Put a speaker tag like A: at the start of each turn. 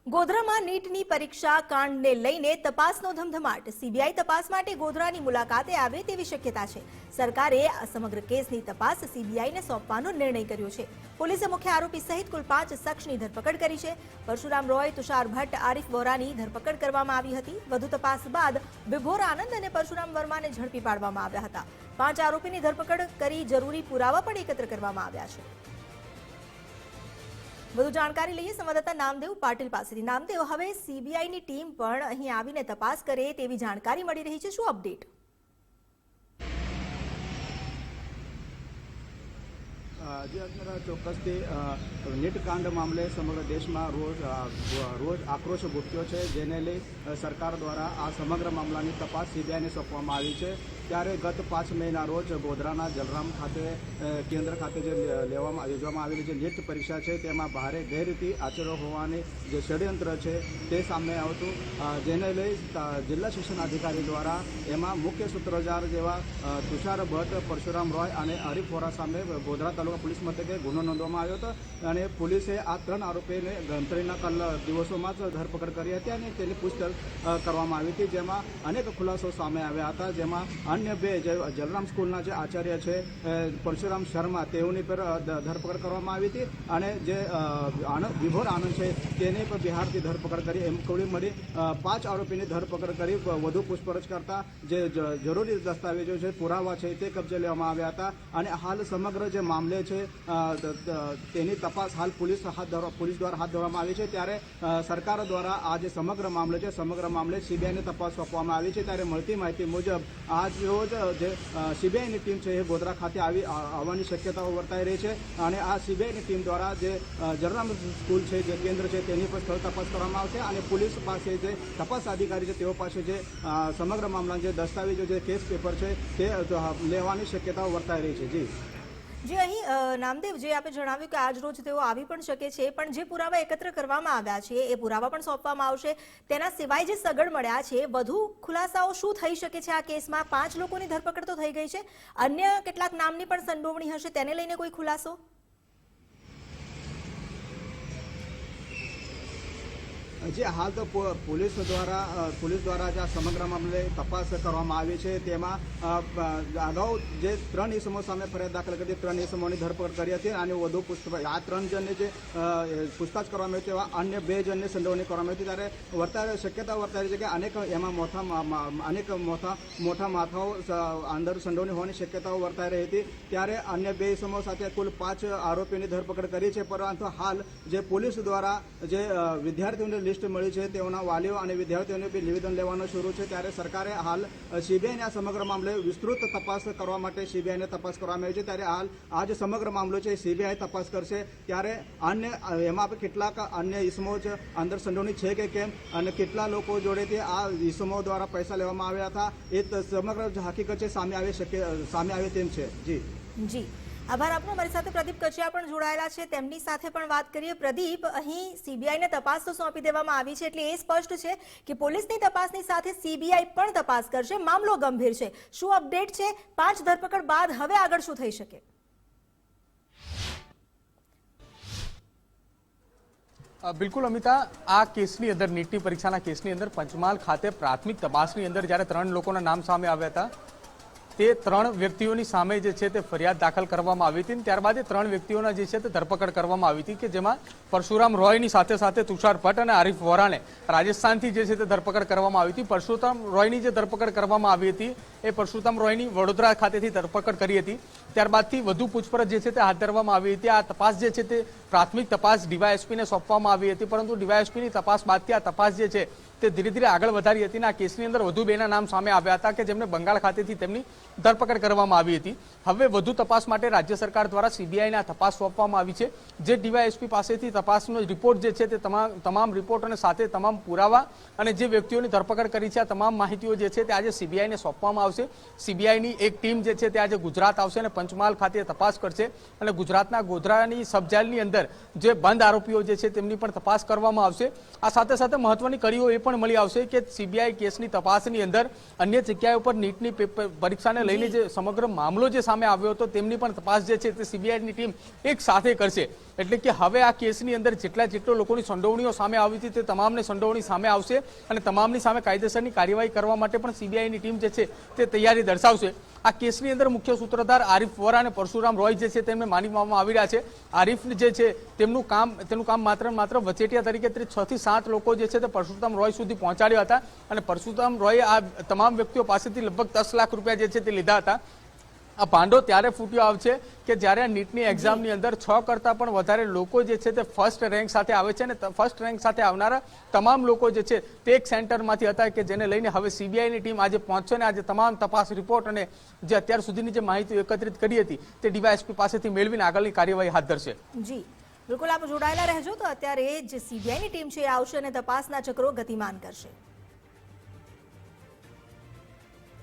A: ગોધરામાં નીટની પરીક્ષા કાંડને લઈને તપાસનો ધમધમાટ. સીબીઆઈ તપાસ માટે ગોધરાની મુલાકાતે આવે તેવી શક્યતા છે. સરકારે આ સમગ્ર કેસની તપાસ સીબીઆઈને સોંપવાનો નિર્ણય કર્યો છે. પોલીસે મુખ્ય આરોપી સહિત કુલ 5 શખ્સની ધરપકડ કરી છે. પરશુરામ રોય, તુષાર ભટ્ટ, આરિફ વોરાની ધરપકડ કરવામાં આવી હતી. વધુ તપાસ બાદ વિભોર આનંદ અને પરશુરામ વર્માને ઝડપી પાડવામાં આવ્યા હતા. 5 આરોપીની ધરપકડ કરી જરૂરી પુરાવા પણ એકત્ર કરવામાં આવ્યા છે. વધુ જાણકારી લઈએ સંવાદદાતા નામદેવ પાટીલ પાસેથી. નામદેવ, હવે સીબીઆઈની ટીમ પણ અહીં આવીને તપાસ કરે તેવી જાણકારી મળી રહી છે. શું અપડેટ?
B: ચોક્કસથી નીટ કાંડ મામલે સમગ્ર દેશમાં રોજ આક્રોશ ભૂક્યો છે, જેને લઈ સરકાર દ્વારા આ સમગ્ર મામલાની તપાસ સીબીઆઈને સોંપવામાં આવી છે. ત્યારે ગત 5 મેના રોજ ગોધરાના જલરામ ખાતે કેન્દ્ર ખાતે જે યોજવામાં આવેલી જે નીટ પરીક્ષા છે તેમાં ભારે ગેરરીતિ આચર્યો હોવાની જે ષડયંત્ર છે તે સામે આવતું, જેને લઈ જિલ્લા શિક્ષણ અધિકારી દ્વારા એમાં મુખ્ય સૂત્રધાર જેવા તુષાર ભટ્ટ, પરશુરામ રોય અને આરિફ વોરા સામે ગોધરા તાલુકા પોલીસ મથકે ગુનો નોંધવામાં આવ્યો હતો અને પોલીસે આ 3 આરોપીને ગણતરીના દિવસોમાં જ ધરપકડ કરી હતી અને તેની પૂછપરછ કરવામાં આવી હતી, જેમાં અનેક ખુલાસો સામે આવ્યા હતા. જેમાં અન્ય 2 જલરામ સ્કૂલના જે આચાર્ય છે પરશુરામ શર્મા, તેઓની પર ધરપકડ કરવામાં આવી હતી અને જે વિભોર આનંદ છે તેની પર બિહારથી ધરપકડ કરી. એમ કુલ મળી 5 આરોપીની ધરપકડ કરી વધુ પૂછપરછ કરતા જે જરૂરી દસ્તાવેજો છે, પુરાવા છે, તે કબજે લેવામાં આવ્યા હતા અને હાલ સમગ્ર જે મામલે છે તેની તપાસ હાલ પોલીસ દ્વારા હાથ ધરવામાં આવી છે. ત્યારે સરકાર દ્વારા આ જે સમગ્ર મામલે છે, સમગ્ર મામલે સીબીઆઈને તપાસ સોંપવામાં આવી છે. ત્યારે મળતી માહિતી મુજબ આજ રોજ જે સીબીઆઈની ટીમ છે એ ગોધરા ખાતે આવવાની શક્યતાઓ વર્તાઈ રહી છે અને આ સીબીઆઈની ટીમ દ્વારા જે જલરામ સ્કૂલ છે, જે કેન્દ્ર છે, તેની પર સ્થળ તપાસ કરવામાં આવશે અને પોલીસ પાસે જે તપાસ અધિકારી છે તેઓ પાસે જે સમગ્ર મામલાના જે દસ્તાવેજો, જે કેસ પેપર છે તે લેવાની શક્યતાઓ વર્તાઈ રહી છે.
A: જી, અહીં નામદેવ, જે આપણે જણાવ્યું કે આજ રોજ તેઓ આવી પણ શકે છે, પણ જે પુરાવા એકત્ર કરવામાં આવ્યા છે એ પુરાવા પણ સોંપવામાં આવશે. તેના સિવાય જે સગડ મળ્યા છે, વધુ ખુલાસાઓ શું થઈ શકે છે આ કેસમાં? 5 લોકોની ધરપકડ તો થઈ ગઈ છે, અન્ય કેટલાક નામની પણ સંડોવણી હશે, તેને લઈને કોઈ ખુલાસો?
B: જે હાલ તો પોલીસ દ્વારા જે સમગ્ર મામલે તપાસ કરવામાં આવી છે તેમાં અગાઉ જે 3 ઇસમો સામે ફરિયાદ દાખલ કરી, 3 ઇસમોની ધરપકડ કરી હતી અને વધુ આ 3 જણને જે પૂછતાછ કરવામાં આવી તેવા અન્ય 2 જણની સંડોવણી કરવામાં આવી. ત્યારે શક્યતા વર્તાઈ છે કે અનેક મોટા માથાઓ અંદર સંડોવણી હોવાની શક્યતાઓ વર્તાઈ રહી હતી. ત્યારે અન્ય 2 ઇસમો સાથે કુલ 5 આરોપીની ધરપકડ કરી છે. પરંતુ હાલ જે પોલીસ દ્વારા જે વિદ્યાર્થીઓને લિસ્ટ મળી છે તેઓના વાલીઓ અને વિદ્યાર્થીઓને બી નિવેદન લેવાનું શરૂ છે. ત્યારે સરકારે હાલ સીબીઆઈને આ સમગ્ર મામલે વિસ્તૃત તપાસ કરવા માટે સીબીઆઈને તપાસ કરવામાં આવી છે. ત્યારે હાલ આ જે સમગ્ર મામલો છે સીબીઆઈ તપાસ કરશે. ત્યારે એમાં કેટલાક અન્ય ઇસમો જ અંદર સંડોવણી છે કે કેમ અને કેટલા લોકો જોડેથી આ ઇસમો દ્વારા પૈસા લેવામાં આવ્યા હતા એ સમગ્ર હકીકત છે સામે આવે તેમ છે.
A: જી, આભાર આપનો. અમારી સાથે પ્રદીપ કચિયા પણ જોડાયેલા છે, તેમની સાથે પણ વાત કરીએ. પ્રદીપ, અહીં સીબીઆઈને તપાસ તો સોંપી દેવામાં આવી છે, એટલે એ સ્પષ્ટ છે કે પોલીસની તપાસની સાથે સીબીઆઈ પણ તપાસ કરશે. મામલો ગંભીર છે. શું અપડેટ છે? 5 ધરપકડ બાદ હવે આગળ શું થઈ શકે?
C: બિલકુલ અમિતા, આ કેસની અંદર, નીટની પરીક્ષાના કેસની અંદર પંચમહાલ ખાતે પ્રાથમિક તપાસની અંદર જ્યારે 3 લોકોના નામ સામે આવ્યા હતા, તે 3 વ્યક્તિઓની સામે જે છે તે ફરિયાદ દાખલ કરવામાં આવી હતી. ત્યારબાદ એ 3 વ્યક્તિઓના જે છે તે ધરપકડ કરવામાં આવી હતી કે જેમાં પરશુરામ રોયની સાથે સાથે તુષાર ભટ્ટ અને આરિફ વોરાને રાજસ્થાનથી જે છે તે ધરપકડ કરવામાં આવી હતી. પરશુરામ રોયની જે ધરપકડ કરવામાં આવી હતી એ પરશુરામ રોયની વડોદરા ખાતેથી ધરપકડ કરી હતી. ત્યારબાદથી વધુ પૂછપરછ જે છે તે હાથ ધરવામાં આવી હતી. આ તપાસ જે છે તે પ્રાથમિક તપાસ ડીવાયએસપીને સોંપવામાં આવી હતી, પરંતુ ડીવાયએસપીની તપાસ બાદથી આ તપાસ જે છે તે ધીરે ધીરે આગળ વધારી હતી અને આ કેસની અંદર વધુ 2ના નામ સામે આવ્યા હતા કે જેમને બંગાળ ખાતેથી તેમની ધરપકડ કરવામાં આવી હતી. હવે વધુ તપાસ માટે રાજ્ય સરકાર દ્વારા સીબીઆઈને આ તપાસ સોંપવામાં આવી છે. જે ડીવાયએસપી પાસેથી તપાસનો રિપોર્ટ જે છે તે તમામ રિપોર્ટ અને સાથે તમામ પુરાવા અને જે વ્યક્તિઓની ધરપકડ કરી છે આ તમામ માહિતીઓ જે છે તે આજે સીબીઆઈને સોંપવામાં આવશે. સીબીઆઈની એક ટીમ જે છે તે આજે ગુજરાત આવશે અને પંચમહાલ ખાતે તપાસ કરશે અને ગુજરાતના ગોધરાની સબજેલની અંદર જે બંધ આરોપીઓ જે છે તેમની પણ તપાસ કરવામાં આવશે. આ સાથે સાથે મહત્વની કડીઓ એ પણ મળી આવશે કે સીબીઆઈ કેસની તપાસની અંદર અન્ય જગ્યાઓ પર નીટની પરીક્ષાને લઈને જે સમગ્ર મામલો જે સામે આવ્યો હતો તેમની પણ તપાસ જે છે તે સીબીઆઈની ટીમ એક સાથે કરશે. એટલે કે હવે આ કેસની અંદર જેટલો લોકોની સંડોવણીઓ સામે આવી હતી તે તમામને સંડોવણી સામે આવશે અને તમામની સામે કાયદેસરની કાર્યવાહી કરવા માટે પણ સીબીઆઈની ટીમ જે છે તે તૈયારી દર્શાવશે. આ કેસની અંદર મુખ્ય સૂત્રધાર આરીફ વોરા અને પરશુરામ રોય જે છે તેમને માનવામાં આવી રહ્યા છે. આરીફ જે છે તેનું કામ માત્ર વચેટિયા તરીકે 6 થી 7 લોકો જે છે તે પરશુરામ રોય સુધી પહોંચાડ્યા હતા અને પરશુરામ રોયે આ તમામ વ્યક્તિઓ પાસેથી લગભગ 10 લાખ રૂપિયા જે છે તે લીધા હતા. આ ભાંડો ત્યારે ફૂટ્યો આવશે કે જ્યારે આ નીટની એક્ઝામની અંદર 6 કરતાં પણ વધારે લોકો જે છે તે ફર્સ્ટ રેન્ક સાથે આવે છે અને ફર્સ્ટ રેન્ક સાથે આવનારા તમામ લોકો જે છે તે એક સેન્ટરમાંથી હતા કે જેને લઈને હવે સીબીઆઈની ટીમ આજે પહોંચશે અને આજે તમામ તપાસ રિપોર્ટ અને જે અત્યાર સુધીની જે માહિતી એકત્રિત કરી હતી તે ડીવાયએસપી પાસેથી મેળવીને આગળની કાર્યવાહી હાથ ધરશે.
A: જી બિલકુલ, આપ જોડાયેલા રહેજો. તો અત્યારે જે સીબીઆઈની ટીમ છે એ આવશે અને તપાસના ચક્રો ગતિમાન કરશે.